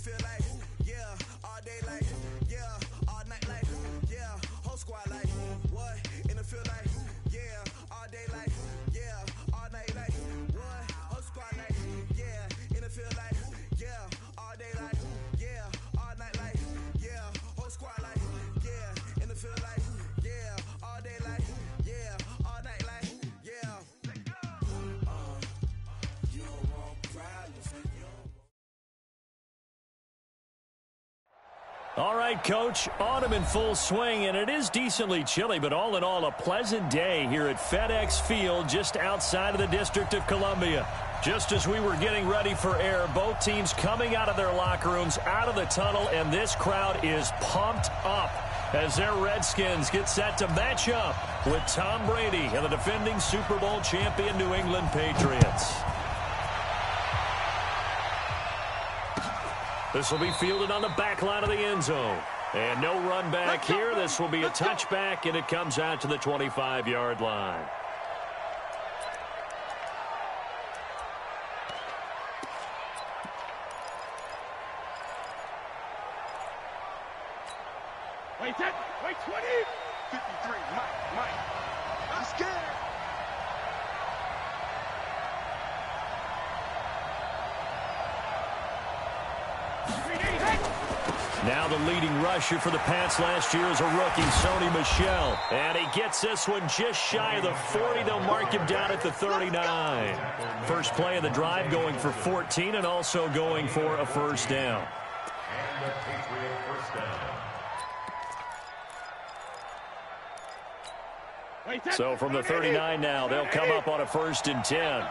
feel like, yeah, all day like, yeah, all night like, yeah, whole squad like, what? In the field like, yeah, all day like, yeah, all night like, what? Whole squad like, yeah, in the field like, yeah, all day like, yeah, all night like, yeah, whole squad like, yeah, in the field like, yeah, all day like, yeah, all night like, yeah. You don't want problems. All right, Coach, autumn in full swing, and it is decently chilly, but all in all, a pleasant day here at FedEx Field just outside of the District of Columbia. Just as we were getting ready for air, both teams coming out of their locker rooms, out of the tunnel, and this crowd is pumped up as their Redskins get set to match up with Tom Brady and the defending Super Bowl champion New England Patriots. This will be fielded on the back line of the end zone. And no run back here. This will be a touchback, and it comes out to the 25-yard line. Wait 10, wait 20. 53, Mike. I'm scared. Now the leading rusher for the Pats last year is a rookie, Sony Michel. And he gets this one just shy of the 40. They'll mark him down at the 39. First play of the drive going for 14 and also going for a first down. And the Patriot first down. So from the 39 now, they'll come up on a 1st and 10.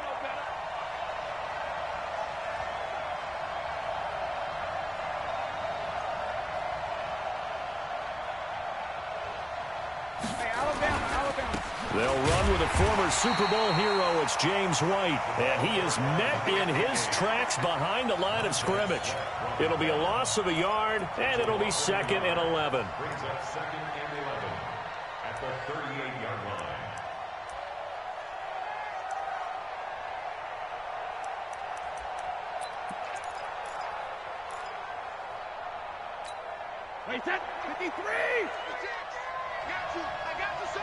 They'll run with a former Super Bowl hero. It's James White. And he is met in his tracks behind the line of scrimmage. It'll be a loss of a yard, and it'll be 2nd and 11. Brings up 2nd and 11 at the 38-yard line. Wait 10, 53. I got you, son.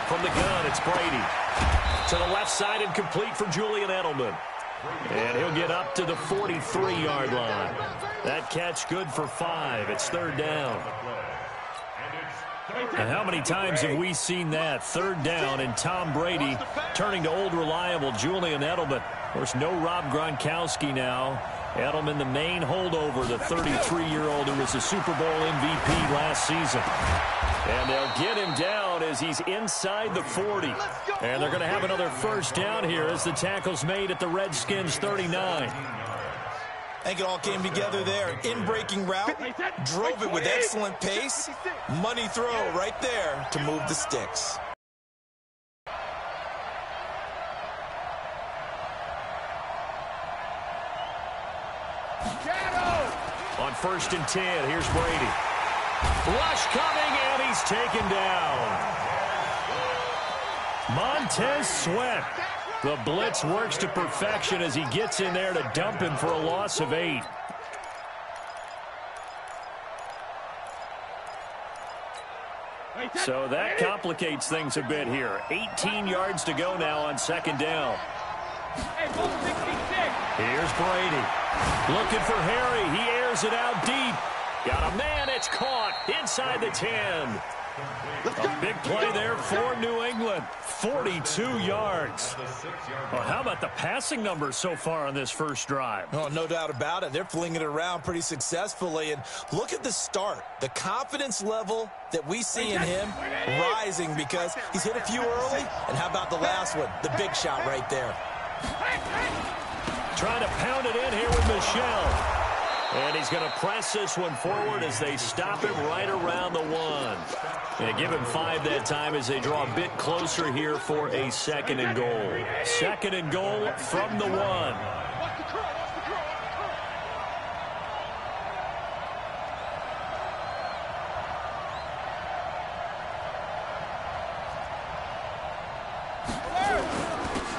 From the gun, it's Brady. To the left side and complete for Julian Edelman. And he'll get up to the 43-yard line. That catch good for 5. It's 3rd down. And how many times have we seen that? 3rd down and Tom Brady turning to old reliable Julian Edelman. Of course, no Rob Gronkowski now. Edelman, the main holdover, the 33-year-old who was the Super Bowl MVP last season. And they'll get him down as he's inside the 40. And they're going to have another first down here as the tackle's made at the Redskins 39. I think it all came together there. In-breaking route, drove it with excellent pace. Money throw right there to move the sticks. On 1st and 10, here's Brady. Rush coming, and he's taken down. Montez Sweat. The blitz works to perfection as he gets in there to dump him for a loss of 8. So that complicates things a bit here. 18 yards to go now on 2nd down. Here's Brady. Looking for Harry. He airs it out deep. Got a man. It's caught inside the 10. A big play there for New England. 42 yards. Well, how about the passing numbers so far on this first drive? Oh, no doubt about it. They're flinging it around pretty successfully. And look at the start. The confidence level that we see in him rising because he's hit a few early. And how about the last one? The big shot right there. Trying to pound it in here with Michel. And he's going to press this one forward as they stop him right around the 1. And give him 5 that time as they draw a bit closer here for a 2nd and goal. 2nd and goal from the 1.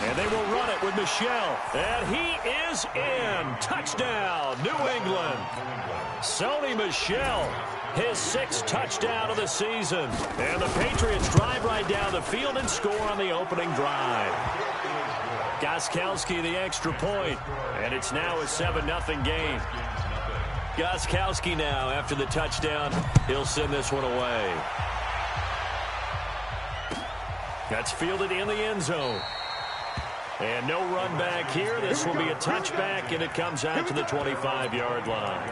And they will run it with Michel. And he is in. Touchdown, New England. Sony Michel, his 6th touchdown of the season. And the Patriots drive right down the field and score on the opening drive. Gostkowski the extra point, and it's now a 7-0 game. Gostkowski now, after the touchdown, he'll send this one away. That's fielded in the end zone. And no run back here. This will be a touchback, and it comes out to the 25-yard line.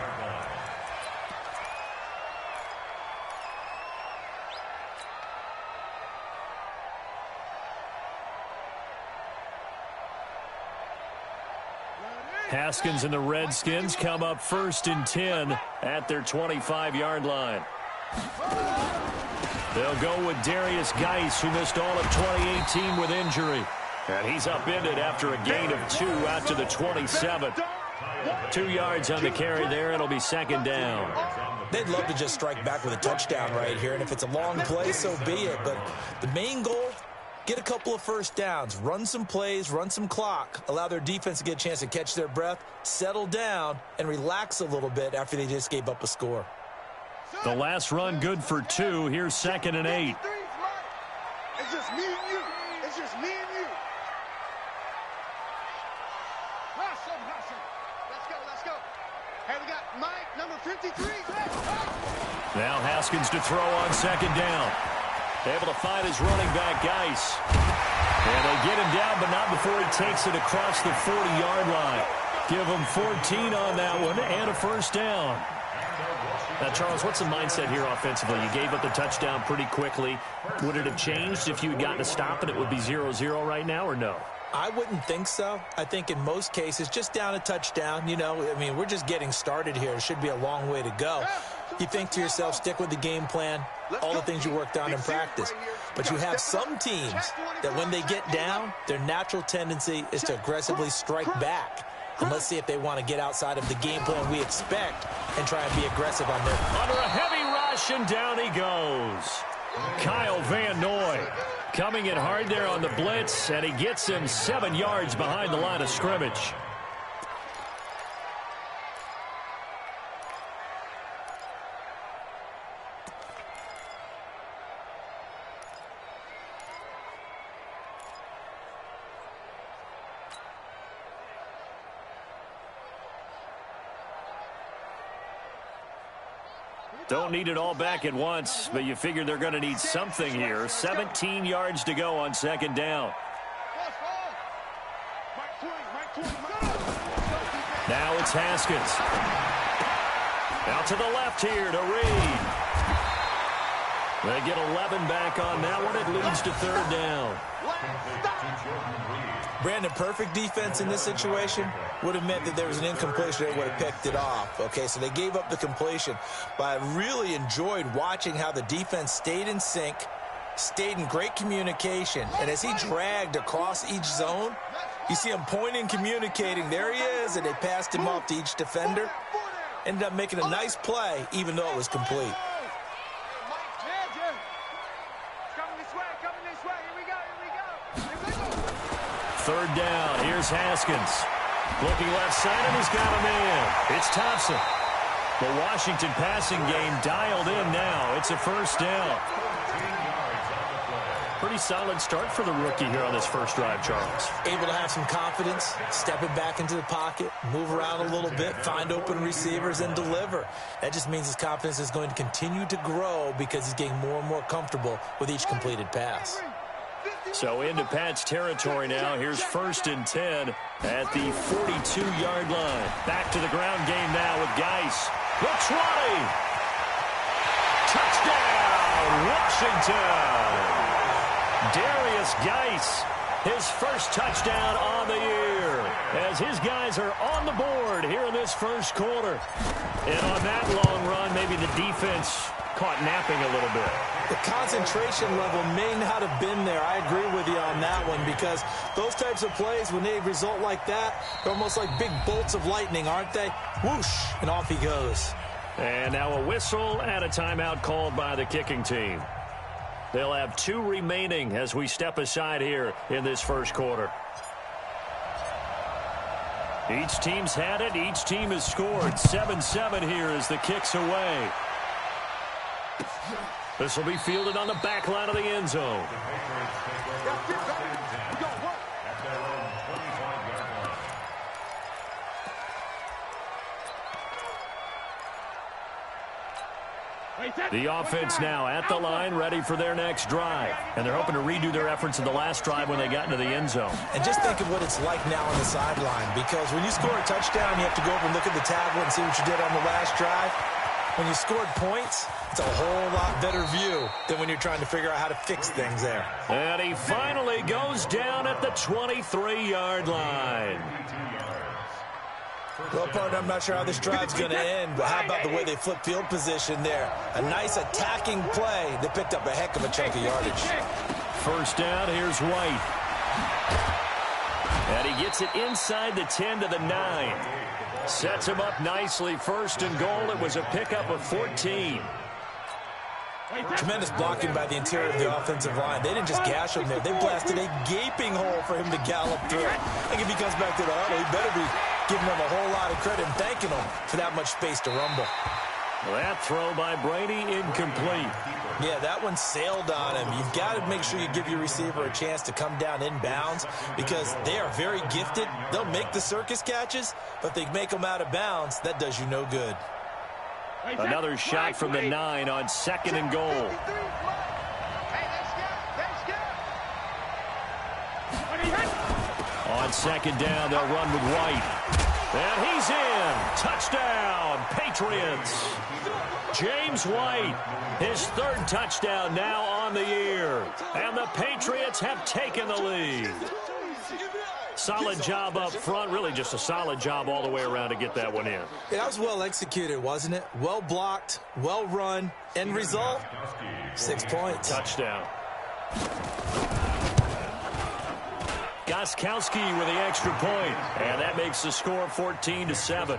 Haskins and the Redskins come up 1st and 10 at their 25-yard line. They'll go with Darius Geis, who missed all of 2018 with injury. And he's upended after a gain of 2 out to the 27. 2 yards on the carry there. It'll be 2nd down. They'd love to just strike back with a touchdown right here, and if it's a long play, so be it. But the main goal, get a couple of first downs, run some plays, run some clock, allow their defense to get a chance to catch their breath, settle down, and relax a little bit after they just gave up a score. The last run good for 2. Here's 2nd and 8. It's just me and you. It's just me and you. Let's go. Hey, we got Mike, number 53. Now Haskins to throw on 2nd down. Able to find his running back, Geis. And they get him down, but not before he takes it across the 40-yard line. Give him 14 on that one and a first down. Now, Charles, what's the mindset here offensively? You gave up the touchdown pretty quickly. Would it have changed if you had gotten a stop and it would be 0-0 right now, or no? I wouldn't think so. I think in most cases, just down a touchdown, we're just getting started here. It should be a long way to go. You think to yourself, stick with the game plan, all the things you worked on in practice. But you have some teams that when they get down, their natural tendency is to aggressively strike back. And let's see if they want to get outside of the game plan we expect and try and be aggressive on their... Under a heavy rush, and down he goes. Kyle Van Noy coming in hard there on the blitz, and he gets him 7 yards behind the line of scrimmage. Don't need it all back at once, but you figure they're going to need something here. 17 yards to go on 2nd down. Now it's Haskins. Out to the left here to Reed. They get 11 back on that one. It leads to 3rd down. Brandon, perfect defense in this situation would have meant that there was an incompletion. They would have picked it off. Okay, so they gave up the completion. But I really enjoyed watching how the defense stayed in sync, stayed in great communication. And as he dragged across each zone, you see him pointing, communicating. There he is, and they passed him off to each defender. Ended up making a nice play, even though it was complete. Third down. Here's Haskins. Looking left side, and he's got a man. It's Thompson. The Washington passing game dialed in now. It's a first down. Pretty solid start for the rookie here on this first drive, Charles. Able to have some confidence, stepping back into the pocket, move around a little bit, find open receivers, and deliver. That just means his confidence is going to continue to grow because he's getting more and more comfortable with each completed pass. So into Pat's territory now. Here's 1st and 10 at the 42-yard line. Back to the ground game now with Geis. The 20. Touchdown, Washington. Darius Geis, his first touchdown on the year, as his guys are on the board here in this first quarter. And on that long run, maybe the defense caught napping a little bit. The concentration level may not have been there. I agree with you on that one, because those types of plays, when they result like that, they're almost like big bolts of lightning, aren't they? Whoosh, and off he goes. And now a whistle and a timeout called by the kicking team. They'll have 2 remaining as we step aside here in this first quarter. Each team's had it. Each team has scored. 7-7 here as the kick's away. This will be fielded on the back line of the end zone. The offense now at the line, ready for their next drive. And they're hoping to redo their efforts in the last drive when they got into the end zone. And just think of what it's like now on the sideline, because when you score a touchdown, you have to go over and look at the tablet and see what you did on the last drive. When you scored points, it's a whole lot better view than when you're trying to figure out how to fix things there. And he finally goes down at the 23-yard line. Well, partner, I'm not sure how this drive's going to end, but how about the way they flip field position there? A nice attacking play. They picked up a heck of a chunk of yardage. First down, here's White. And he gets it inside the 10 to the 9. Sets him up nicely. First and goal. It was a pickup of 14. Tremendous blocking by the interior of the offensive line. They didn't just gash him there. They blasted a gaping hole for him to gallop through. I think if he comes back to the huddle, he better be giving them a whole lot of credit and thanking them for that much space to rumble. That throw by Brady incomplete. Yeah, that one sailed on him. You've got to make sure you give your receiver a chance to come down inbounds because they are very gifted. They'll make the circus catches, but if they make them out of bounds, that does you no good. Another shot from the 9 on second and goal. On second down, they'll run with White. And he's in. Touchdown, Patriots. James White, his third touchdown now on the year. And the Patriots have taken the lead. Solid job up front. Really just a solid job all the way around to get that one in. Yeah, that was well executed, wasn't it? Well blocked, well run. End result, 6 points. Touchdown. Gostkowski with the extra point. And that makes the score 14-7.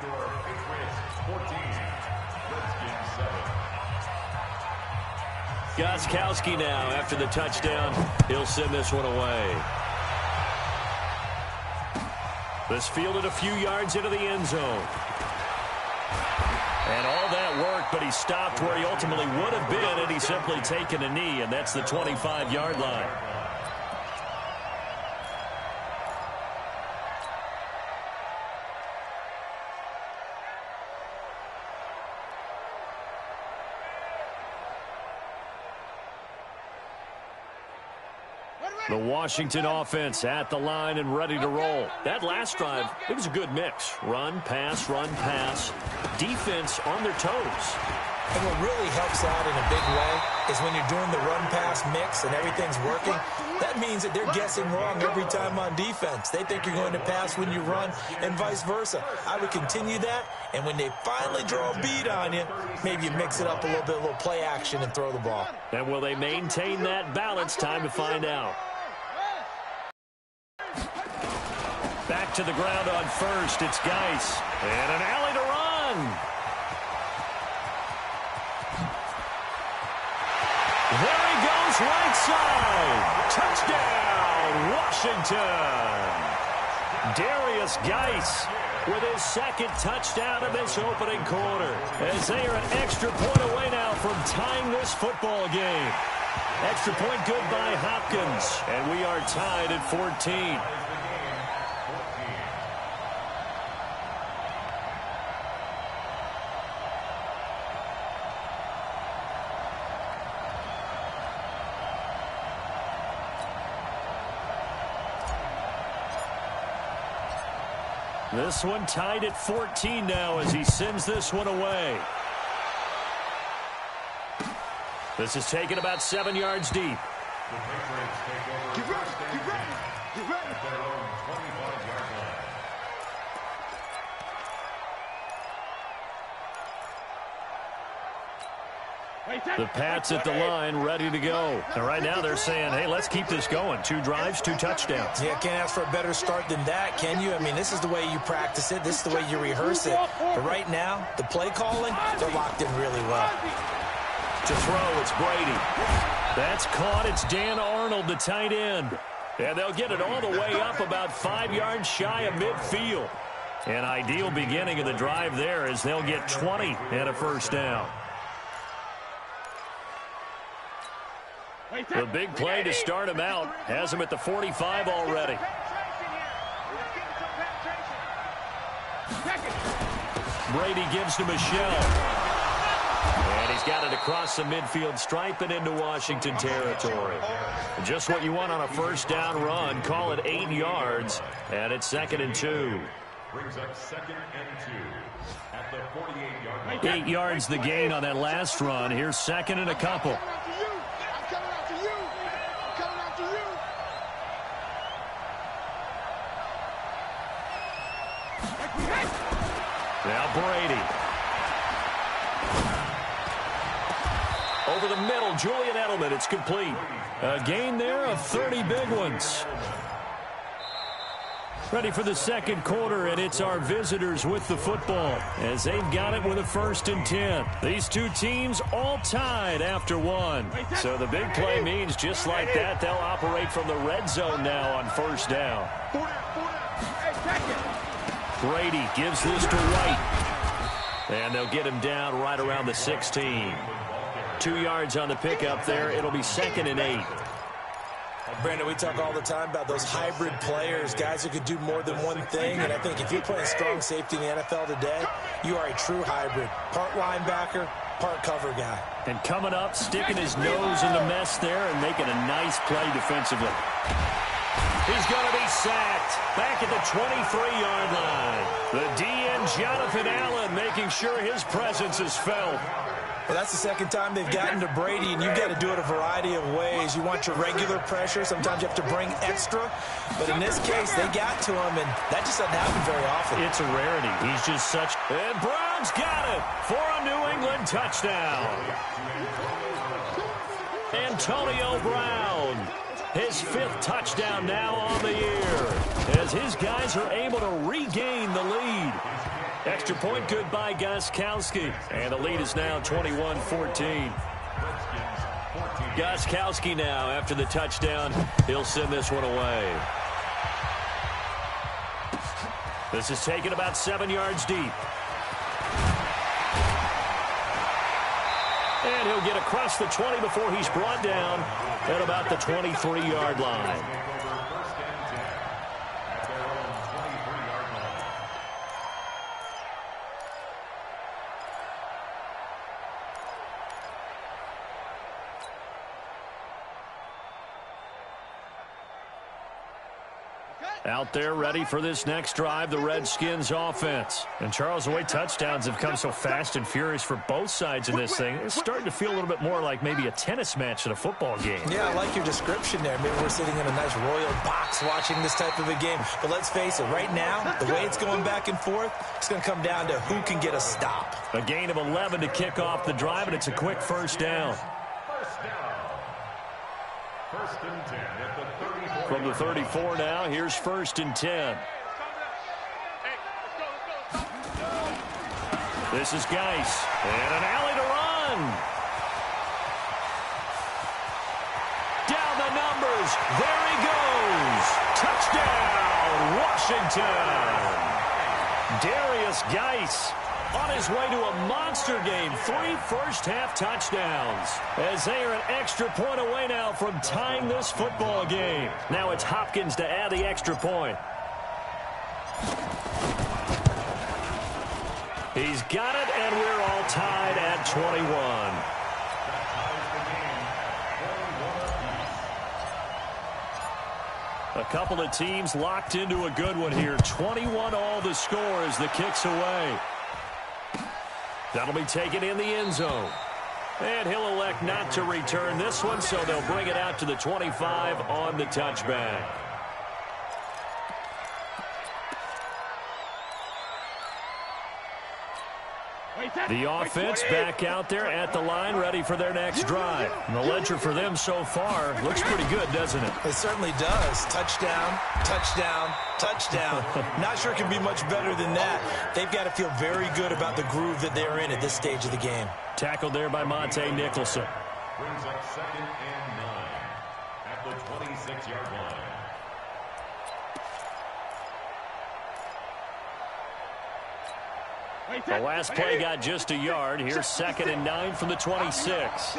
Gostkowski now after the touchdown. He'll send this one away. This fielded a few yards into the end zone. And all that work, but he stopped where he ultimately would have been had he simply taken a knee, and that's the 25-yard line. The Washington offense at the line and ready to roll. That last drive, it was a good mix. Run, pass, defense on their toes. And what really helps out in a big way is when you're doing the run-pass mix and everything's working, that means that they're guessing wrong every time on defense. They think you're going to pass when you run and vice versa. I would continue that, and when they finally draw a beat on you, maybe you mix it up a little bit, a little play action and throw the ball. And will they maintain that balance? Time to find out. Back to the ground on first. It's Geis. And an alley to run. There he goes, right side. Touchdown, Washington. Darius Geis with his second touchdown in this opening quarter. As they are an extra point away now from tying this football game. Extra point good by Hopkins. And we are tied at 14. This one tied at 14 now as he sends this one away. This is taken about 7 yards deep. Get ready, get ready, get ready. The Pats at the line, ready to go. And right now they're saying, hey, let's keep this going. 2 drives, 2 touchdowns. Yeah, can't ask for a better start than that, can you? I mean, this is the way you practice it. This is the way you rehearse it. But right now, the play calling, they're locked in really well. To throw, it's Brady. That's caught. It's Dan Arnold, the tight end. And they'll get it all the way up about 5 yards shy of midfield. An ideal beginning of the drive there as they'll get 20 and a first down. The big play to start him out has him at the 45 already. Brady gives to Michel. And he's got it across the midfield stripe and into Washington territory. Just what you want on a first down run. Call it 8 yards, and it's 2nd and 2. Brings up 2nd and 2 at the 48-yard line. 8 yards the gain on that last run. Here's 2nd and a couple. Now Brady. Over the middle, Julian Edelman. It's complete. A gain there of 30 big ones. Ready for the second quarter, and it's our visitors with the football as they've got it with a 1st and 10. These two teams all tied after 1. So the big play means just like that, they'll operate from the red zone now on first down. Brady gives this to White. And they'll get him down right around the 16. 2 yards on the pickup there. It'll be 2nd and 8. Brandon, we talk all the time about those hybrid players, guys who could do more than one thing. And I think if you're playing strong safety in the NFL today, you are a true hybrid. Part linebacker, part cover guy. And coming up, sticking his nose in the mess there and making a nice play defensively. He's going to be sacked back at the 23-yard line. The DN, Jonathan Allen, making sure his presence is felt. Well, that's the second time they've gotten to Brady, and you've got to do it a variety of ways. You want your regular pressure. Sometimes you have to bring extra. But in this case, they got to him, and that just doesn't happen very often. It's a rarity. He's just such... And Brown's got it for a New England touchdown. Antonio Brown, his 5th touchdown now on the year, as his guys are able to regain the lead. Extra point good by Gostkowski. And the lead is now 21-14. Gostkowski now after the touchdown. He'll send this one away. This is taken about 7 yards deep. And he'll get across the 20 before he's brought down at about the 23-yard line. Out there ready for this next drive, the Redskins offense. And Charles, the way touchdowns have come so fast and furious for both sides in this thing, it's starting to feel a little bit more like maybe a tennis match than a football game. Yeah, I like your description there. Maybe we're sitting in a nice royal box watching this type of a game. But let's face it, right now, the way it's going back and forth, it's going to come down to who can get a stop. A gain of 11 to kick off the drive, and it's a quick first down. First and 10 at the 34. From the 34 now, here's 1st and 10. This is Geis. And an alley to run. Down the numbers. There he goes. Touchdown, Washington. Darius Geis on his way to a monster game. 3 first-half touchdowns. As they are an extra point away now from tying this football game. Now it's Hopkins to add the extra point. He's got it, and we're all tied at 21. A couple of teams locked into a good one here. 21 all the score as the kick's away. That'll be taken in the end zone. And he'll elect not to return this one, so they'll bring it out to the 25 on the touchback. The offense back out there at the line, ready for their next drive. And the ledger for them so far looks pretty good, doesn't it? It certainly does. Touchdown, touchdown, touchdown. Not sure it can be much better than that. They've got to feel very good about the groove that they're in at this stage of the game. Tackled there by Monte Nicholson. Brings up 2nd and 9 at the 26-yard line. The last play got just a yard. Here's 2nd and 9 from the 26.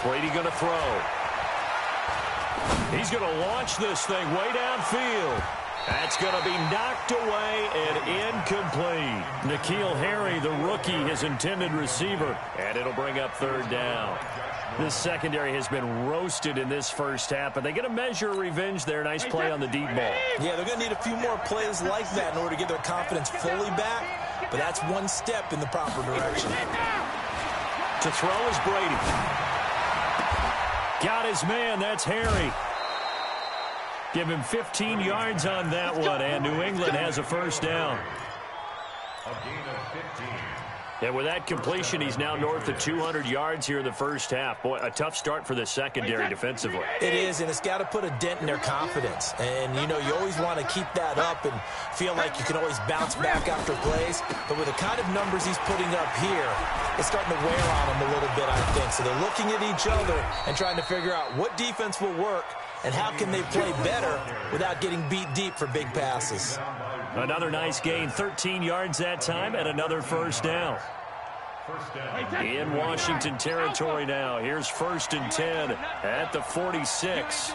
Brady going to throw. He's going to launch this thing way downfield. That's going to be knocked away and incomplete. N'Keal Harry, the rookie, his intended receiver, and it'll bring up 3rd down. This secondary has been roasted in this first half, but they get a measure of revenge there. Nice play on the deep ball. Yeah, they're going to need a few more plays like that in order to get their confidence fully back, but that's one step in the proper direction. To throw is Brady. Got his man. That's Harry. Give him 15 yards on that one, and New England has a 1st down. A gain of 15. And with that completion, he's now north of 200 yards here in the first half. Boy, a tough start for the secondary defensively. It is, and it's got to put a dent in their confidence. And, you know, you always want to keep that up and feel like you can always bounce back after plays. But with the kind of numbers he's putting up here, it's starting to wear on them a little bit, I think. So they're looking at each other and trying to figure out what defense will work and how can they play better without getting beat deep for big passes. Another nice gain, 13 yards that time, and another 1st down. In Washington territory now. Here's 1st and 10 at the 46.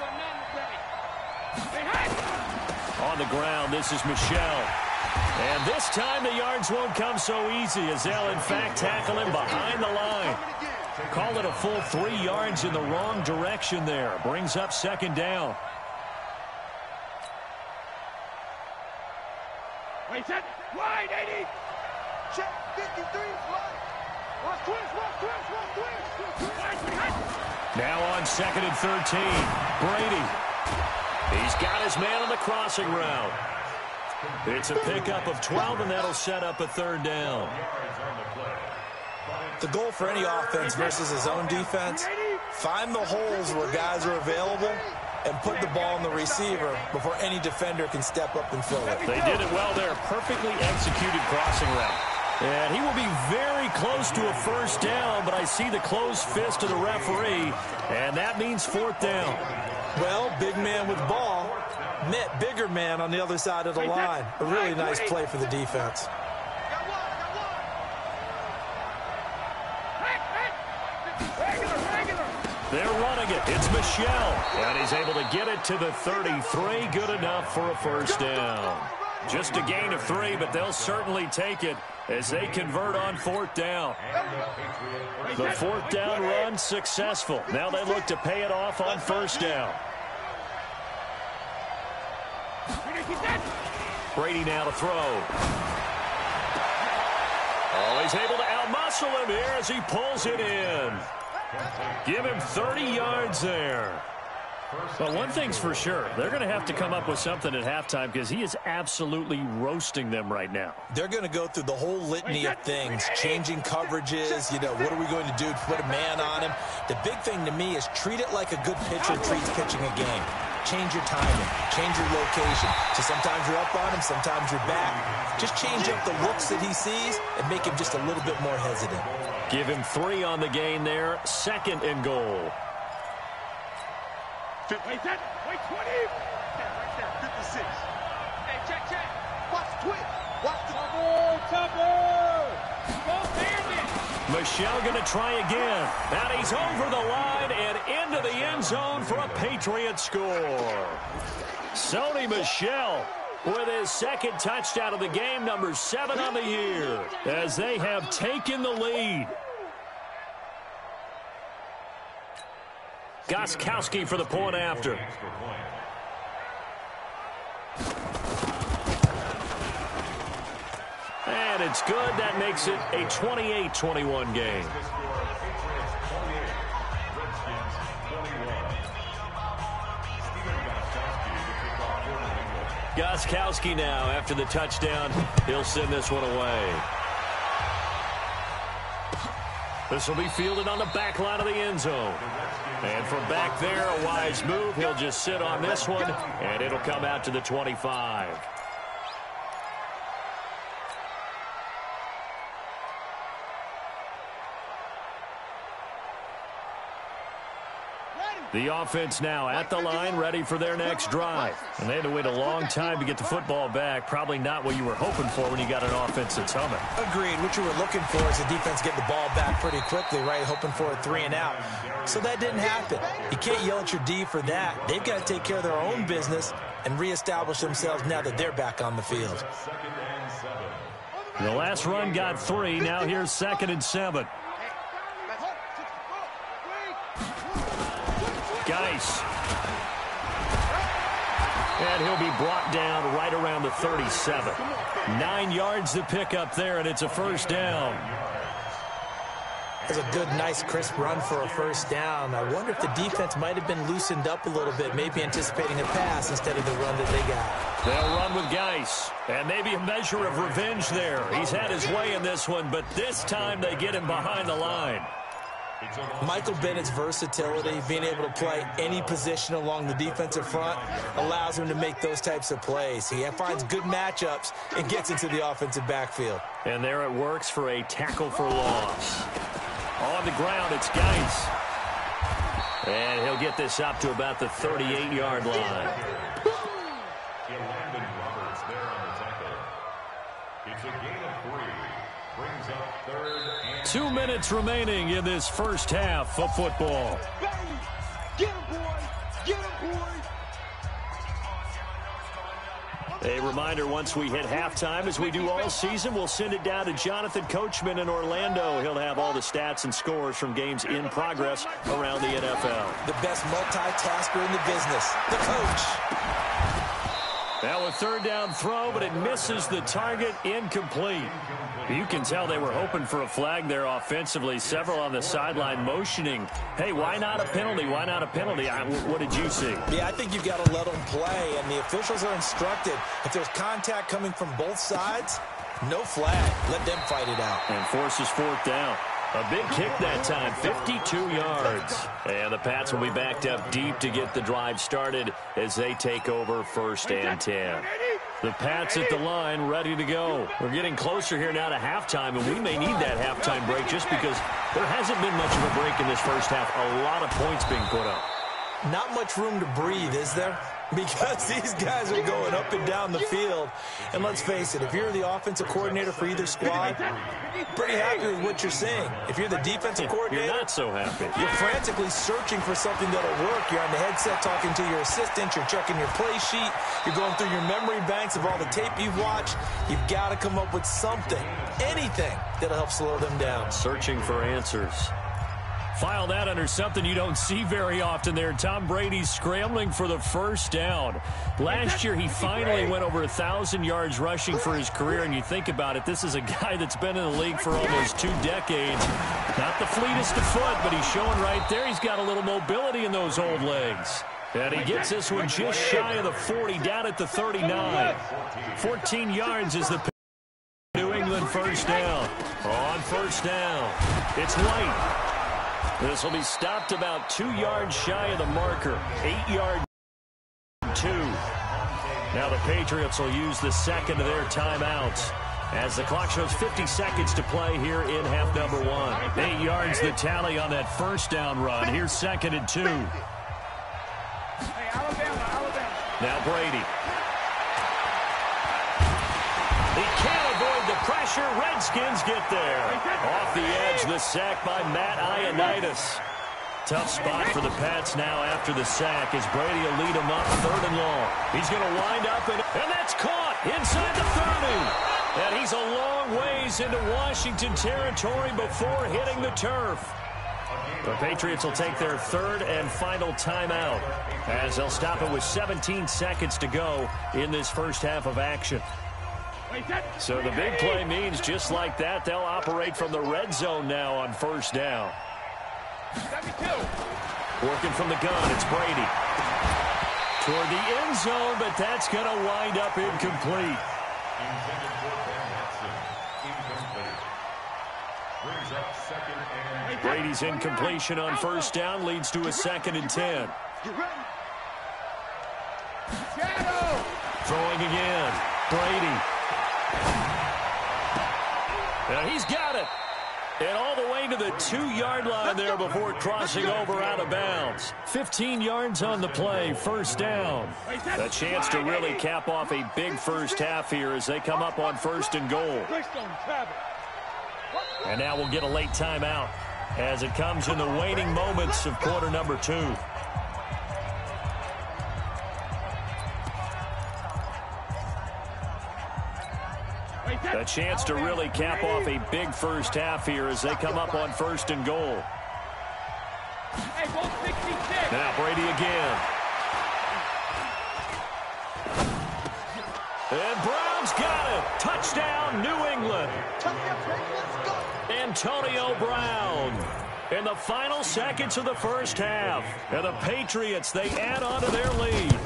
On the ground, this is Michel. And this time the yards won't come so easy as they'll, in fact, tackle him behind the line. Call it a full 3 yards in the wrong direction there. Brings up 2nd down. Wait, set. Wide, 80. Check, 53. Watch twist. Now on 2nd and 13. Brady. He's got his man on the crossing route. It's a pickup of 12, and that'll set up a 3rd down. The goal for any offense versus his own defense, find the holes where guys are available and put the ball in the receiver before any defender can step up and fill it. They did it well there. Perfectly executed crossing route. And he will be very close to a 1st down, but I see the closed fist of the referee, and that means 4th down. Well, big man with ball met bigger man on the other side of the line. A really nice play for the defense. They're running it. It's Michel. And he's able to get it to the 33. Good enough for a 1st down. Just a gain of 3, but they'll certainly take it as they convert on 4th down. The 4th down run successful. Now they look to pay it off on 1st down. Brady now to throw. Oh, he's able to outmuscle him here as he pulls it in. Give him 30 yards there. Well, one thing's for sure. They're going to have to come up with something at halftime because he is absolutely roasting them right now. They're going to go through the whole litany of things, changing coverages, you know, what are we going to do to put a man on him? The big thing to me is treat it like a good pitcher treats pitching a game. Change your timing, change your location. So sometimes you're up on him, sometimes you're back. Just change up the looks that he sees and make him just a little bit more hesitant. Give him 3 on the gain there. 2nd and goal. Wait, set. Wait, 20. Right there, 56. Hey, check. Watch the twist. Watch the double. Go bandit. Michel going to try again. And he's over the line and into the end zone for a Patriot score. Sony Michel with his 2nd touchdown of the game, number 7 on the year, as they have taken the lead. Gostkowski for the point after. And it's good. That makes it a 28-21 game. Gostkowski now, after the touchdown, he'll send this one away. This will be fielded on the back line of the end zone. And from back there, a wise move. He'll just sit on this one, and it'll come out to the 25. The offense now at the line, ready for their next drive. And they had to wait a long time to get the football back. Probably not what you were hoping for when you got an offense that's humming. Agreed. What you were looking for is the defense getting the ball back pretty quickly, right? Hoping for a 3 and out. So that didn't happen. You can't yell at your D for that. They've got to take care of their own business and reestablish themselves now that they're back on the field. The last run got 3. Now here's 2nd and 7. Geis. And he'll be brought down right around the 37. 9 yards to pick up there, and it's a first down. That's a good, nice, crisp run for a first down. I wonder if the defense might have been loosened up a little bit, maybe anticipating a pass instead of the run that they got. They'll run with Geis, and maybe a measure of revenge there. He's had his way in this one, but this time they get him behind the line. Michael Bennett's versatility, being able to play any position along the defensive front, allows him to make those types of plays. He finds good matchups and gets into the offensive backfield. And there it works for a tackle for loss. On the ground, it's Geis. And he'll get this up to about the 38-yard line. Landon Roberts there on the tackle. It's a gain of 3. Brings up 3rd and 2 minutes remaining in this first half of football. Get him, boy! Get him, boy! A reminder, once we hit halftime, as we do all season, we'll send it down to Jonathan Coachman in Orlando. He'll have all the stats and scores from games in progress around the NFL. The best multitasker in the business, the coach. Now a 3rd down throw, but it misses the target, incomplete. You can tell they were hoping for a flag there offensively. Several on the sideline motioning, hey, why not a penalty? Why not a penalty? What did you see? Yeah, I think you've got to let them play, and the officials are instructed. If there's contact coming from both sides, no flag. Let them fight it out. And forces 4th down. A big kick that time, 52 yards. And the Pats will be backed up deep to get the drive started as they take over 1st and 10. The Pats at the line, ready to go. We're getting closer here now to halftime, and we may need that halftime break just because there hasn't been much of a break in this first half. A lot of points being put up. Not much room to breathe, is there? Because these guys are going up and down the field. And let's face it, if you're the offensive coordinator for either squad, pretty happy with what you're seeing. If you're the defensive coordinator, you're not so happy. You're frantically searching for something that'll work. You're on the headset talking to your assistant. You're checking your play sheet. You're going through your memory banks of all the tape you've watched. You've got to come up with something, anything, that'll help slow them down. Searching for answers. File that under something you don't see very often there. Tom Brady scrambling for the first down. Last year, he finally went over 1,000 yards rushing for his career, and you think about it, this is a guy that's been in the league for almost 2 decades. Not the fleetest of foot, but he's showing right there he's got a little mobility in those old legs. And he gets this one just shy of the 40, down at the 39. 14 yards is the New England first down. On first down, it's White. This will be stopped about 2 yards shy of the marker. 8-yard 2. Now the Patriots will use the second of their timeouts as the clock shows 50 seconds to play here in half number 1. 8 yards the tally on that first down run. Here's 2nd and 2. Now Brady. He can't avoid the pressure. Redskins get there. Off the edge, the sack by Matt Ioannidis. Tough spot for the Pats now after the sack as Brady will lead them up 3rd and long. He's going to wind up, and that's caught inside the 30. And he's a long ways into Washington territory before hitting the turf. The Patriots will take their 3rd and final timeout as they'll stop it with 17 seconds to go in this first half of action. So the big play means just like that, they'll operate from the red zone now on first down. Working from the gun, it's Brady. Toward the end zone, but that's going to wind up incomplete. Brady's incompletion on first down leads to a 2nd and 10. Throwing again, Brady. And he's got it. And all the way to the 2-yard line there before crossing over out of bounds. 15 yards on the play, first down. A chance to really cap off a big first half here as they come up on 1st and goal. And now we'll get a late timeout as it comes in the waning moments of quarter number 2. A chance to really cap off a big first half here as they come up on 1st and goal. Now Brady again. And Brown's got it. Touchdown, New England. Antonio Brown in the final seconds of the first half. And the Patriots, they add on to their lead.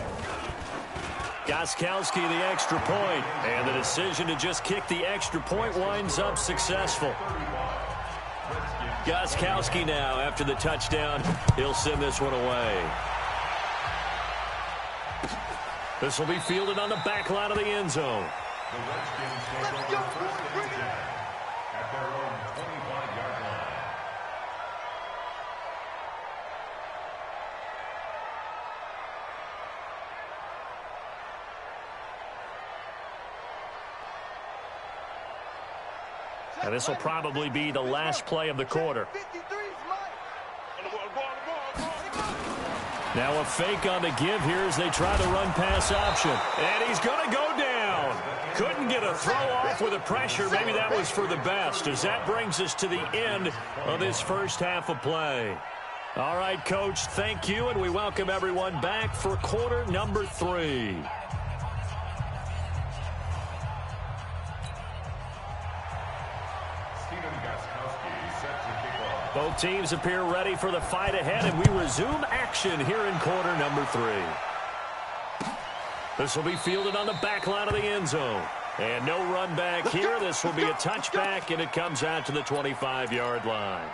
Gostkowski the extra point, and the decision to just kick the extra point winds up successful. Gostkowski now, after the touchdown, he'll send this one away. This will be fielded on the back line of the end zone. Let's go, bring it at their own 25-yard line. And this will probably be the last play of the quarter. Now a fake on the give here as they try the run-pass option. And he's going to go down. Couldn't get a throw off with the pressure. Maybe that was for the best, as that brings us to the end of this first half of play. All right, Coach, thank you, and we welcome everyone back for quarter number 3. Both teams appear ready for the fight ahead, and we resume action here in quarter number 3. This will be fielded on the back line of the end zone. And no run back here. This will be a touchback, and it comes out to the 25-yard line.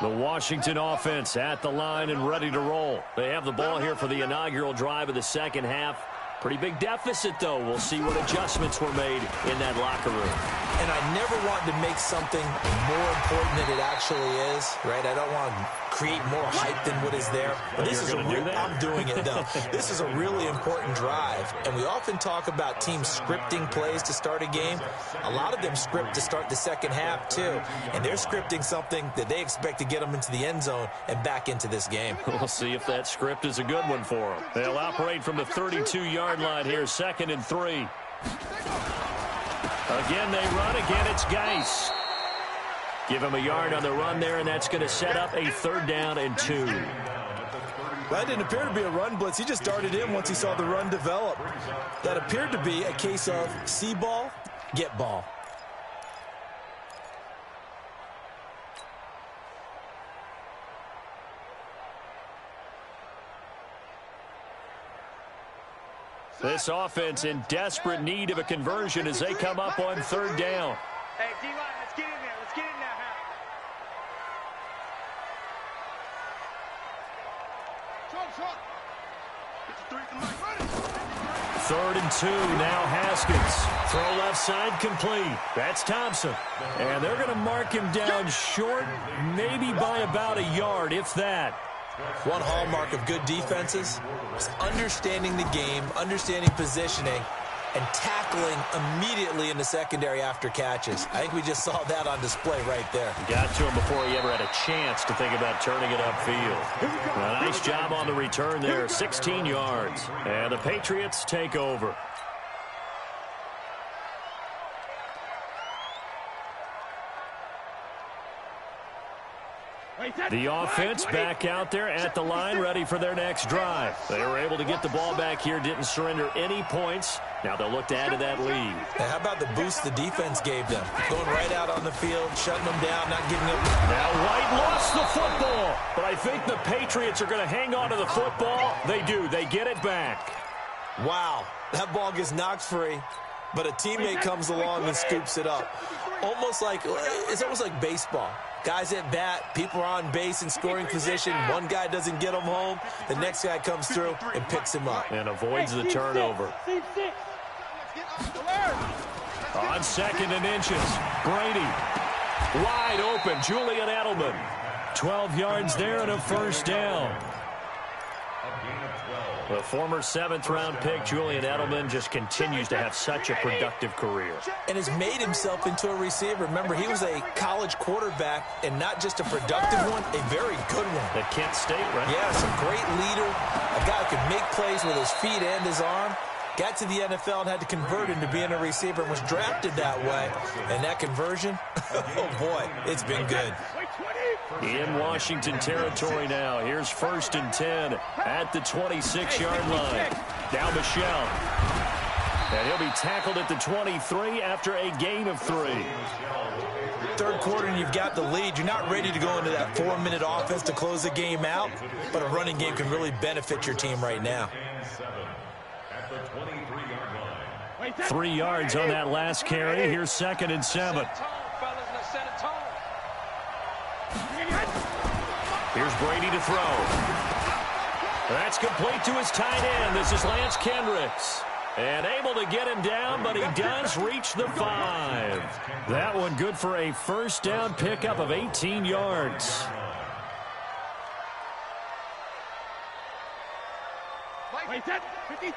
The Washington offense at the line and ready to roll. They have the ball here for the inaugural drive of the second half. Pretty big deficit, though. We'll see what adjustments were made in that locker room. And I never want to make something more important than it actually is, right? I don't want to create more hype than what is there. But this is I'm doing it, though. This is a really important drive. And we often talk about teams scripting plays to start a game. A lot of them script to start the second half, too. And they're scripting something that they expect to get them into the end zone and back into this game. We'll see if that script is a good one for them. They'll operate from the 32-yard line here, 2nd and 3. Again, they run. Again, it's Geis. Give him a yard on the run there, and that's going to set up a 3rd down and 2. That didn't appear to be a run blitz. He just darted in once he saw the run develop. That appeared to be a case of see ball, get ball. This offense in desperate need of a conversion as they come up on 3rd down. Hey, D-line, let's get in there. Let's get in there, huh? 3rd and 2, now Haskins. Throw left side complete. That's Thompson. And they're going to mark him down short, maybe by about a yard, if that. One hallmark of good defenses is understanding the game, understanding positioning, and tackling immediately in the secondary after catches. I think we just saw that on display right there. Got to him before he ever had a chance to think about turning it upfield. A nice job on the return there, 16 yards. And the Patriots take over. The offense back out there at the line, ready for their next drive. They were able to get the ball back here, didn't surrender any points. Now they'll look to add to that lead. Now, how about the boost the defense gave them? Going right out on the field, shutting them down, not giving up. Now White lost the football, but I think the Patriots are going to hang on to the football. They do. They get it back. Wow, that ball gets knocked free. but a teammate comes along and scoops it up. It's almost like baseball. Guys at bat, people are on base in scoring position. One guy doesn't get him home. The next guy comes through and picks him up. And avoids the turnover. On 2nd and inches, Brady. Wide open, Julian Edelman. 12 yards there and a first down. The former 7th-round pick, Julian Edelman, just continues to have such a productive career. And has made himself into a receiver. Remember, he was a college quarterback, and not just a productive one, a very good one. At Kent State, right? Yes, a great leader, a guy who could make plays with his feet and his arm. Got to the NFL and had to convert into being a receiver and was drafted that way. And that conversion, oh boy, it's been good. In Washington territory now. Here's 1st and 10 at the 26-yard line. Now Michel. And he'll be tackled at the 23 after a gain of 3. Third quarter and you've got the lead. You're not ready to go into that 4-minute offense to close the game out, but a running game can really benefit your team right now. 3 yards on that last carry. Here's 2nd and 7. Here's Brady to throw. That's complete to his tight end. This is Lance Kendricks. And able to get him down, but he does reach the 5. That one good for a first down pickup of 18 yards. Wait, 53!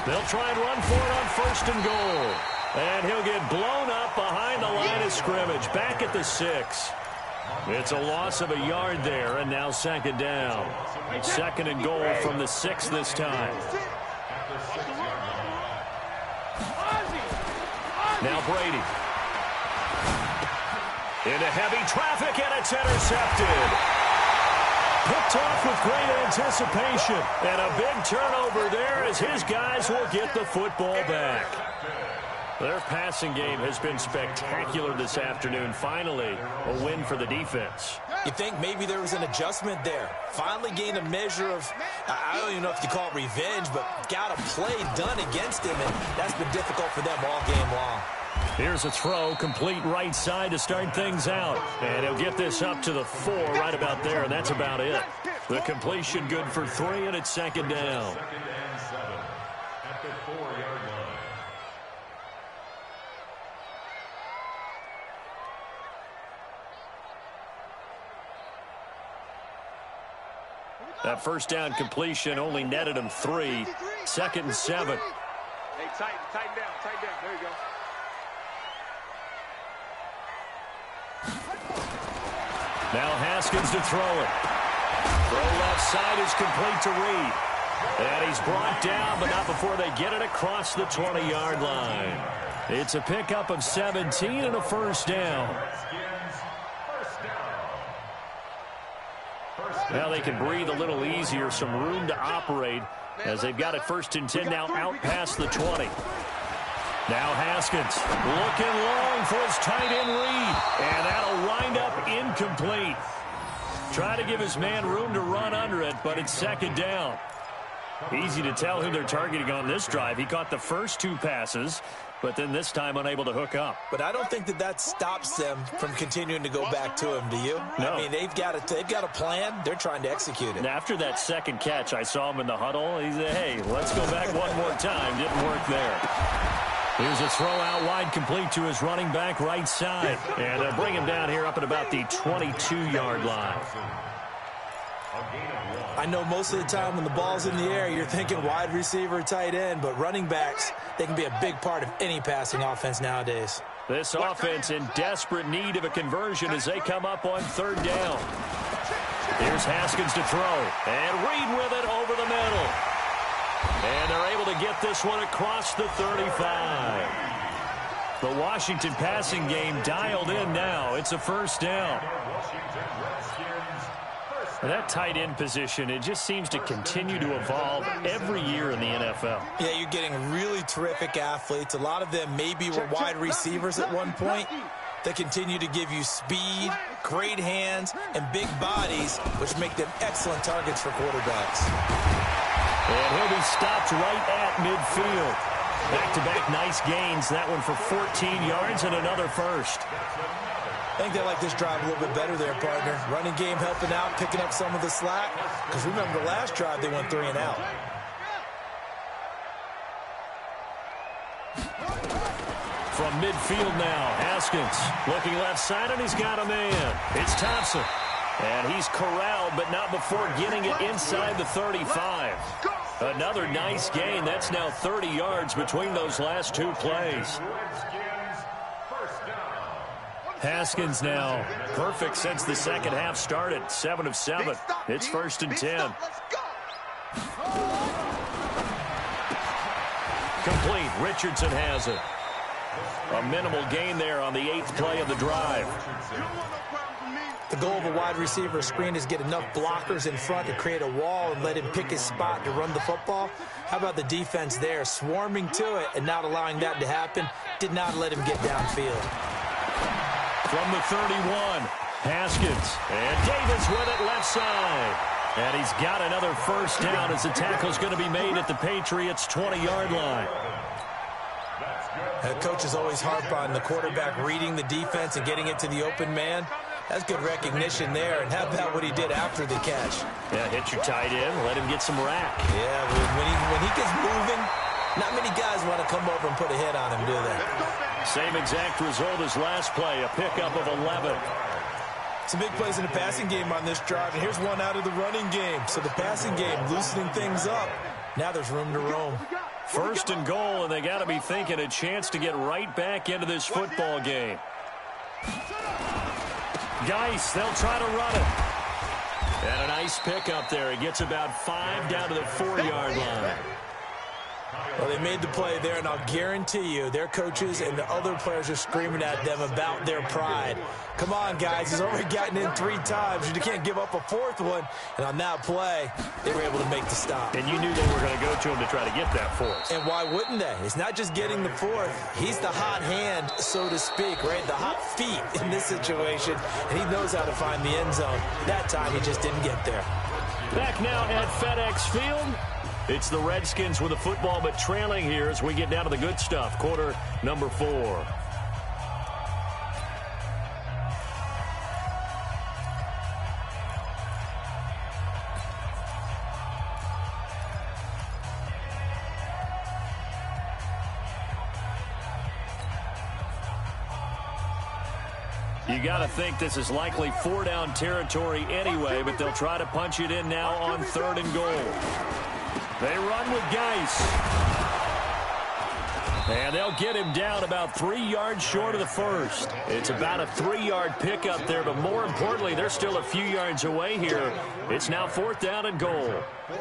They'll try and run for it on 1st and goal. And he'll get blown up behind the line of scrimmage. Back at the 6. It's a loss of a yard there, and now 2nd down. 2nd and goal from the 6 this time. Now Brady. Into heavy traffic, and it's intercepted. Picked off with great anticipation. And a big turnover there as his guys will get the football back. Their passing game has been spectacular this afternoon. Finally, a win for the defense. You think maybe there was an adjustment there. Finally gained a measure of, I don't even know if you call it revenge, but got a play done against him, and that's been difficult for them all game long. Here's a throw, complete right side to start things out. And he'll get this up to the 4 right about there, and that's about it. The completion good for 3, and it's 2nd down. That first down completion only netted him 3. 2nd and 7. Hey, tighten down. There you go. Now Haskins to throw it. Throw left side is complete to Reed. And he's brought down, but not before they get it across the 20-yard line. It's a pickup of 17 and a first down. Now they can breathe a little easier, some room to operate as they've got it 1st and 10 now out past the 20. Now Haskins looking long for his tight end Reed. And that'll wind up incomplete. Try to give his man room to run under it, but it's 2nd down. Easy to tell who they're targeting on this drive. He caught the first 2 passes, but then this time unable to hook up. But I don't think that stops them from continuing to go back to him, do you? No. I mean, they've got a plan. They're trying to execute it. And after that second catch, I saw him in the huddle. He said, hey, let's go back one more time. Didn't work there. Here's a throw out wide, complete to his running back right side. And they'll bring him down here up at about the 22-yard line. I know most of the time when the ball's in the air, you're thinking wide receiver, tight end, but running backs, they can be a big part of any passing offense nowadays. This offense in desperate need of a conversion as they come up on 3rd down. Here's Haskins to throw. And Reed with it over the middle. And they're able to get this one across the 35. The Washington passing game dialed in now. It's a first down. That tight end position, it just seems to continue to evolve every year in the NFL. Yeah, you're getting really terrific athletes. A lot of them maybe were wide receivers at one point. They continue to give you speed, great hands, and big bodies, which make them excellent targets for quarterbacks. And he'll be stopped right at midfield. Back-to-back nice gains. That one for 14 yards and another first. I think they like this drive a little bit better there, partner. Running game helping out, picking up some of the slack. Because remember, the last drive they went 3 and out. From midfield now, Haskins looking left side, and he's got a man. It's Thompson. And he's corralled, but not before getting it inside the 35. Another nice gain. That's now 30 yards between those last 2 plays. Haskins now perfect since the second half started. 7 of 7. It's 1st and 10. Complete. Richardson has it. A minimal gain there on the 8th play of the drive. The goal of a wide receiver screen is get enough blockers in front to create a wall and let him pick his spot to run the football. How about the defense there, swarming to it and not allowing that to happen? Did not let him get downfield. From the 31, Haskins. And Davis with it left side. And he's got another first down as the tackle's going to be made at the Patriots' 20-yard line. Coaches always harp on the quarterback reading the defense and getting it to the open man. That's good recognition there. And how about what he did after the catch? Yeah, hit your tight end, let him get some rack. Yeah, when he gets moving, not many guys want to come over and put a hit on him, do they? Same exact result as last play, a pickup of 11. Some big plays in the passing game on this drive, and here's one out of the running game. So the passing game loosening things up. Now there's room to roam. 1st and goal, and they got to be thinking a chance to get right back into this football game. Geis, they'll try to run it. And a nice pickup there. He gets about 5 down to the 4-yard line. Well, they made the play there, and I'll guarantee you their coaches and the other players are screaming at them about their pride. Come on, guys. He's already gotten in 3 times. You can't give up a 4th one. And on that play, they were able to make the stop. And you knew they were going to go to him to try to get that 4th. And why wouldn't they? It's not just getting the 4th. He's the hot hand, so to speak, right? The hot feet in this situation. And he knows how to find the end zone. That time, he just didn't get there. Back now at FedEx Field. It's the Redskins with the football, but trailing here as we get down to the good stuff. Quarter number 4. You got to think this is likely 4-down territory anyway, but they'll try to punch it in now on 3rd and goal. They run with Geis. And they'll get him down about 3 yards short of the 1st. It's about a 3-yard pickup there, but more importantly, they're still a few yards away here. It's now 4th down and goal.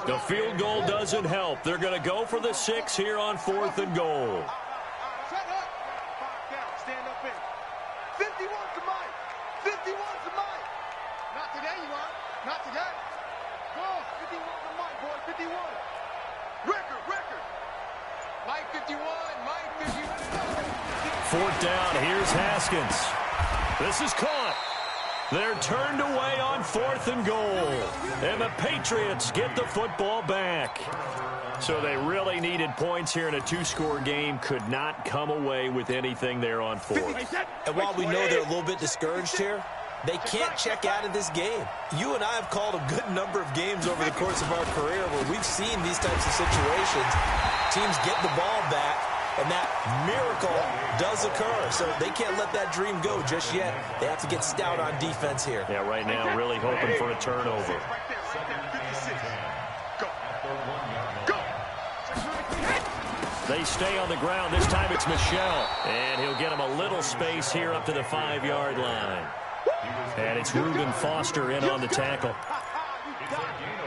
The field goal doesn't help. They're going to go for the 6 here on 4th and goal. Stand up in. 51's the mic. 51's the mic. Not today, you are. Not today. Go. 51's the mic, boy. 51. Record. Mike 51. Mike 51. 4th down. Here's Haskins. This is caught. They're turned away on 4th and goal. And the Patriots get the football back. So they really needed points here in a 2-score game. Could not come away with anything there on 4th. And while we know they're a little bit discouraged here, they can't check out of this game. You and I have called a good number of games over the course of our career where we've seen these types of situations. Teams get the ball back, and that miracle does occur. So they can't let that dream go just yet. They have to get stout on defense here. Yeah, right now really hoping for a turnover. They stay on the ground. This time it's Michel. And he'll get him a little space here up to the 5-yard line. And it's Reuben Foster in on the tackle.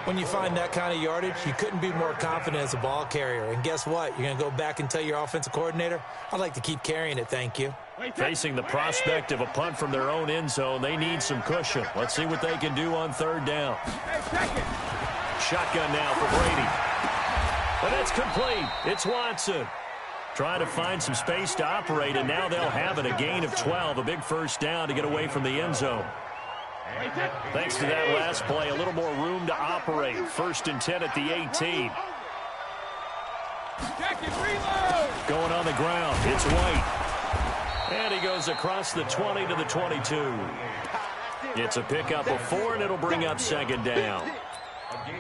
When you find that kind of yardage, you couldn't be more confident as a ball carrier. And guess what? You're going to go back and tell your offensive coordinator, I'd like to keep carrying it, thank you. Facing the prospect of a punt from their own end zone, they need some cushion. Let's see what they can do on 3rd down. Shotgun now for Brady. And that's complete. It's Watson. Trying to find some space to operate, and now they'll have it. A gain of 12, a big first down to get away from the end zone. Thanks to that last play, a little more room to operate. 1st and 10 at the 18. Going on the ground, it's White. And he goes across the 20 to the 22. It's a pickup of 4, and it'll bring up 2nd down.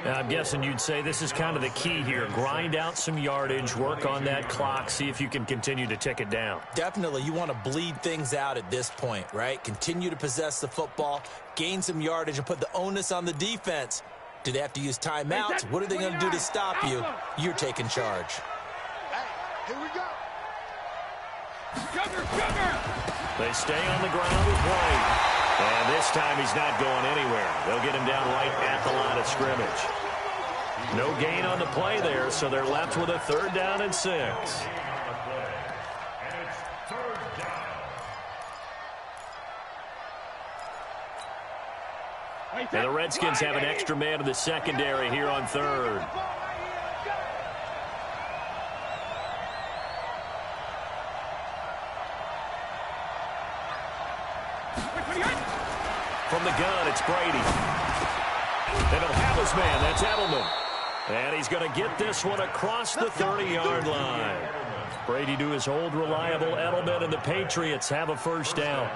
Now, I'm guessing you'd say this is kind of the key here. Grind out some yardage, work on that clock, see if you can continue to tick it down. Definitely. You want to bleed things out at this point, right? Continue to possess the football, gain some yardage, and put the onus on the defense. Do they have to use timeouts? What are they going to do to stop you? You're taking charge. Hey, here we go. They stay on the ground with White. And this time he's not going anywhere. They'll get him down right at the line of scrimmage. No gain on the play there, so they're left with a 3rd down and 6. And the Redskins have an extra man in the secondary here on 3rd. From the gun, it's Brady. And he'll have his man. That's Edelman. And he's going to get this one across the 30-yard line. Brady to his old reliable Edelman, and the Patriots have a 1st down.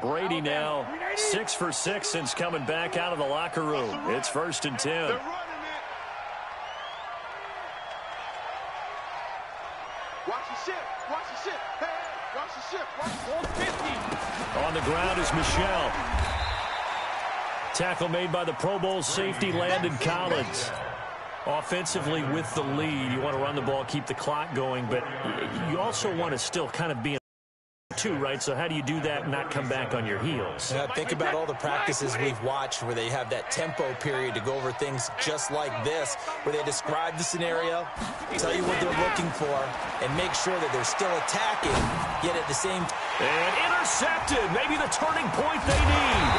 Brady now 6 for 6 since coming back out of the locker room. It's 1st and 10. Watch the ship. Watch the ship. Hey, watch the ship. Watch On the ground is Michel. Tackle made by the Pro Bowl safety Landon Collins. Offensively with the lead, you want to run the ball, keep the clock going, but you also want to still kind of be in right? So how do you do that and not come back on your heels? Yeah, think about all the practices we've watched where they have that tempo period to go over things just like this, where they describe the scenario, tell you what they're looking for, and make sure that they're still attacking, yet at the same time. And intercepted. Maybe the turning point they need.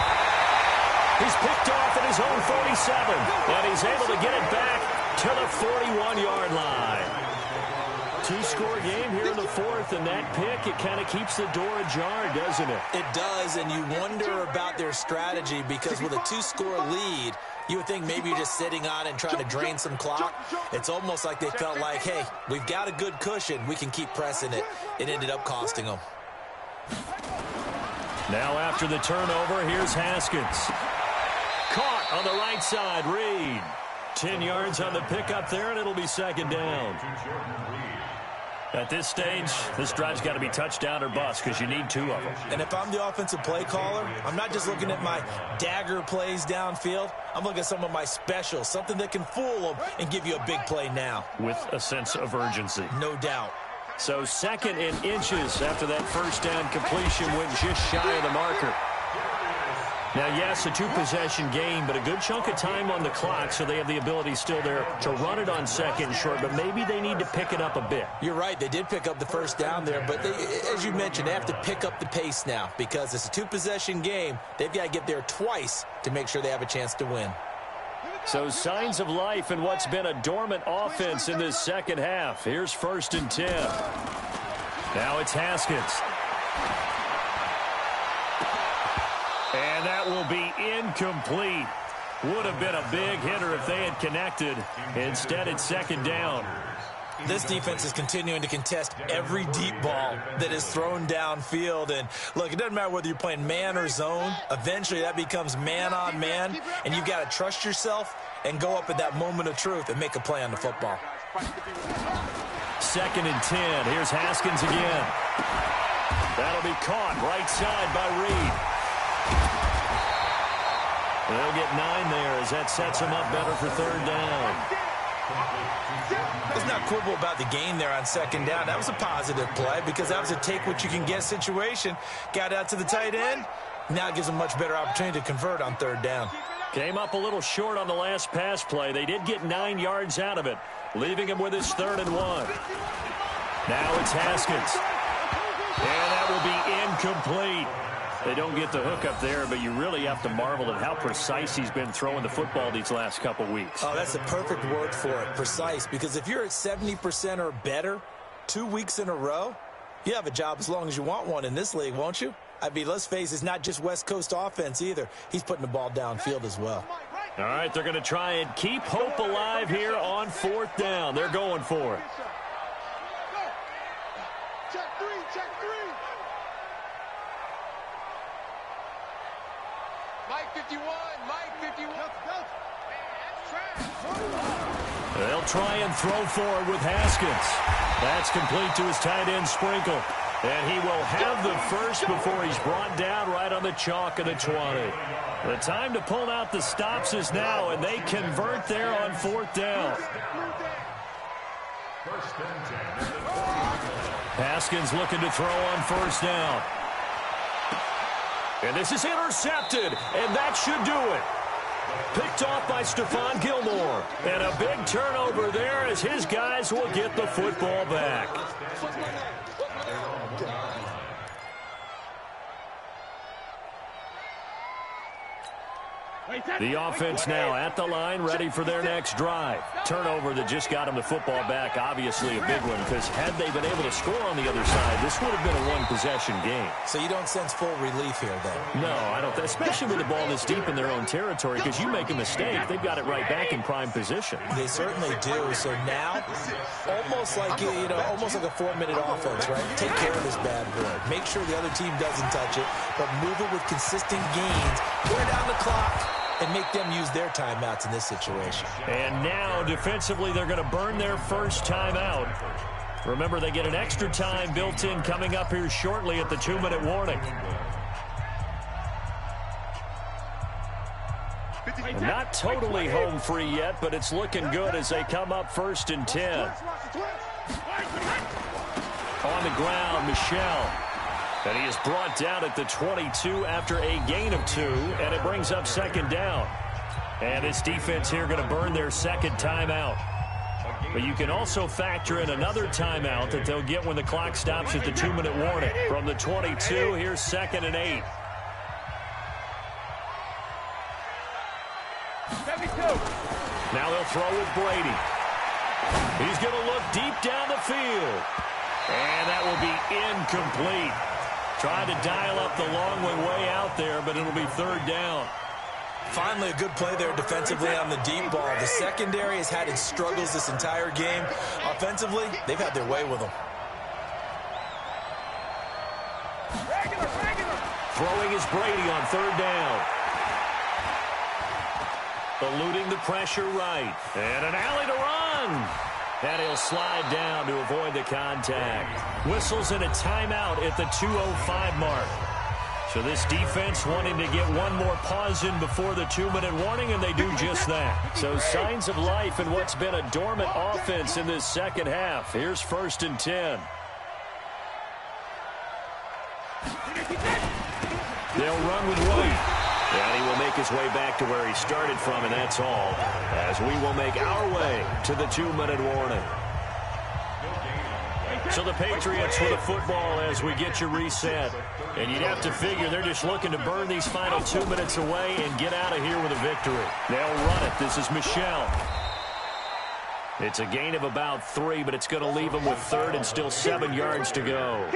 He's picked off at his own 47, and he's able to get it back to the 41-yard line. 2-score game here in the 4th, and that pick, it kind of keeps the door ajar, doesn't it? It does, and you wonder about their strategy because with a 2-score lead, you would think maybe you're just sitting on and trying to drain some clock. It's almost like they felt like, hey, we've got a good cushion. We can keep pressing it. It ended up costing them. Now after the turnover, here's Haskins. Caught on the right side, Reed. 10 yards on the pickup there, and it'll be 2nd down. At this stage, this drive's got to be touchdown or bust because you need 2 of them. And if I'm the offensive play caller, I'm not just looking at my dagger plays downfield. I'm looking at some of my specials, something that can fool them and give you a big play now. With a sense of urgency. No doubt. So 2nd and inches after that 1st down completion went just shy of the marker. Now, yes, a 2-possession game, but a good chunk of time on the clock, so they have the ability still there to run it on 2nd and short, but maybe they need to pick it up a bit. You're right. They did pick up the 1st down there, but they, as you mentioned, they have to pick up the pace now because it's a 2-possession game. They've got to get there twice to make sure they have a chance to win. So signs of life in what's been a dormant offense in this 2nd half. Here's 1st and 10. Now it's Haskins. And that will be incomplete. Would have been a big hitter if they had connected. Instead, it's 2nd down. This defense is continuing to contest every deep ball that is thrown downfield. And, look, it doesn't matter whether you're playing man or zone. Eventually, that becomes man-on-man, and you've got to trust yourself and go up at that moment of truth and make a play on the football. 2nd and 10. Here's Haskins again. That'll be caught right side by Reed. They'll get 9 there as that sets them up better for 3rd down. Let's not quibble about the gain there on 2nd down. That was a positive play because that was a take-what-you-can-get situation. Got out to the tight end. Now it gives them much better opportunity to convert on 3rd down. Came up a little short on the last pass play. They did get 9 yards out of it, leaving him with his 3rd and 1. Now it's Haskins. And that incomplete. They don't get the hook up there, but you really have to marvel at how precise he's been throwing the football these last couple weeks. Oh, that's the perfect word for it, precise, because if you're at 70% or better 2 weeks in a row, you have a job as long as you want one in this league, won't you? I mean, let's face it, it's not just West Coast offense either. He's putting the ball downfield as well. All right, they're going to try and keep hope alive here on 4th down. They're going for it. Check three, check three. Mike 51, Mike 51. They'll try and throw for it with Haskins. That's complete to his tight end, Sprinkle. And he will have the first before he's brought down right on the chalk of the 20. The time to pull out the stops is now, and they convert there on 4th down. Haskins looking to throw on 1st down. And this is intercepted, and that should do it. Picked off by Stephon Gilmore. And a big turnover there as his guys will get the football back. The offense now at the line, ready for their next drive. Turnover that just got them the football back, obviously a big one, because had they been able to score on the other side, this would have been a one-possession game. So you don't sense full relief here, then? No, I don't, especially with the ball this deep in their own territory, because you make a mistake, they've got it right back in prime position. They certainly do. So now, almost like a 4-minute offense, right? Take care of this bad boy. Make sure the other team doesn't touch it, but move it with consistent gains. Wear down the clock and make them use their timeouts in this situation. And now, defensively, they're going to burn their first timeout. Remember, they get an extra time built in coming up here shortly at the 2-minute warning. Not totally home free yet, but it's looking good as they come up 1st and 10. On the ground, Michel. And he is brought down at the 22 after a gain of 2, and it brings up 2nd down. And this defense here going to burn their second timeout. But you can also factor in another timeout that they'll get when the clock stops at the 2-minute warning. From the 22, here's 2nd and 8. 72. Now they'll throw with Brady. He's going to look deep down the field. And that will be incomplete. Trying to dial up the long way out there, but it'll be 3rd down. Finally, a good play there defensively on the deep ball. The secondary has had its struggles this entire game. Offensively, they've had their way with them. Throwing is Brady on 3rd down. Eluding the pressure right. And an alley to run. And he'll slide down to avoid the contact. Whistles in a timeout at the 2:05 mark. So this defense wanting to get one more pause in before the 2-minute warning, and they do just that. So signs of life in what's been a dormant offense in this second half. Here's 1st and 10. They'll run with White. And he will make his way back to where he started from, and that's all, as we will make our way to the 2-minute warning. So the Patriots with the football as we get you reset. And you'd have to figure they're just looking to burn these final 2 minutes away and get out of here with a victory. They'll run it. This is Michel. It's a gain of about 3, but it's going to leave them with 3rd and still 7 yards to go.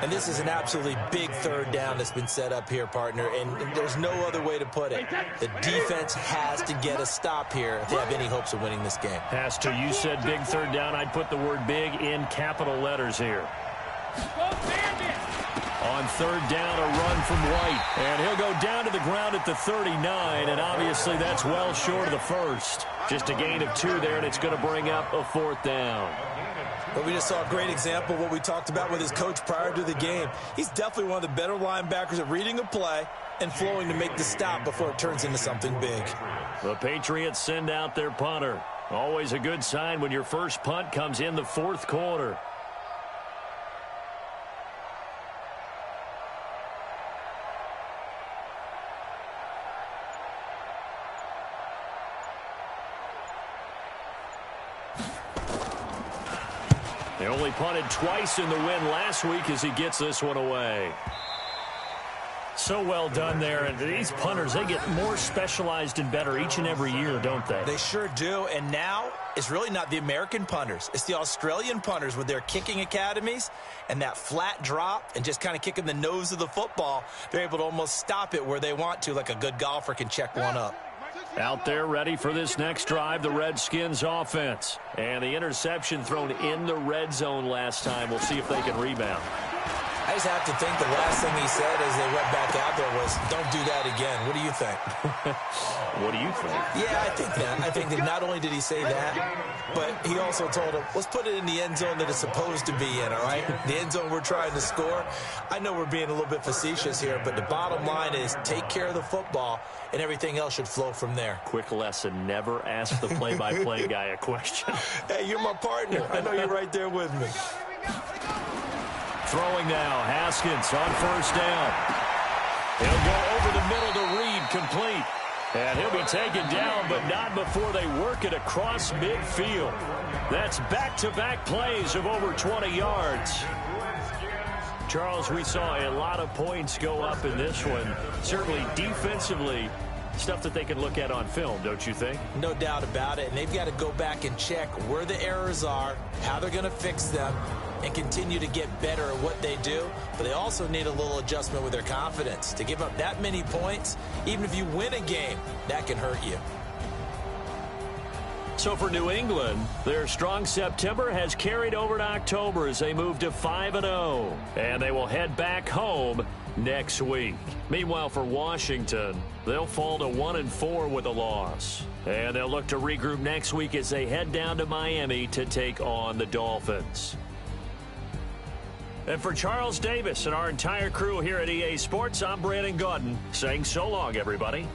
And this is an absolutely big 3rd down that's been set up here, partner, and there's no other way to put it. The defense has to get a stop here if they have any hopes of winning this game. Has to. You said big 3rd down. I'd put the word big in capital letters here. On 3rd down, a run from White. And he'll go down to the ground at the 39, and obviously that's well short of the first. Just a gain of 2 there, and it's going to bring up a 4th down. But we just saw a great example of what we talked about with his coach prior to the game. He's definitely one of the better linebackers at reading a play and flowing to make the stop before it turns into something big. The Patriots send out their punter. Always a good sign when your first punt comes in the 4th quarter. They only punted twice in the win last week as he gets this one away. So well done there. And these punters, they get more specialized and better each and every year, don't they? They sure do. And now it's really not the American punters. It's the Australian punters with their kicking academies and that flat drop and just kind of kicking the nose of the football. They're able to almost stop it where they want to, like a good golfer can check one up. Out there ready for this next drive, the Redskins offense. And the interception thrown in the red zone last time. We'll see if they can rebound. I just have to think the last thing he said as they went back out there was, don't do that again. What do you think? What do you think? Yeah, I think that. I think that not only did he say that, but he also told him, let's put it in the end zone that it's supposed to be in, all right? The end zone we're trying to score. I know we're being a little bit facetious here, but the bottom line is take care of the football, and everything else should flow from there. Quick lesson, never ask the play-by-play guy a question. Hey, you're my partner. I know you're right there with me. Throwing now, Haskins on first down. He'll go over the middle to Reed, complete. And he'll be taken down, but not before they work it across midfield. That's back-to-back plays of over 20 yards. Charles, we saw a lot of points go up in this one. Certainly defensively, stuff that they can look at on film, don't you think? No doubt about it. And they've got to go back and check where the errors are, how they're going to fix them, and continue to get better at what they do. But they also need a little adjustment with their confidence. To give up that many points, even if you win a game, that can hurt you. So for New England, their strong September has carried over to October as they move to 5-0. And they will head back home next week. Meanwhile, for Washington, they'll fall to 1-4 with a loss. And they'll look to regroup next week as they head down to Miami to take on the Dolphins. And for Charles Davis and our entire crew here at EA Sports, I'm Brandon Gaudin saying so long, everybody.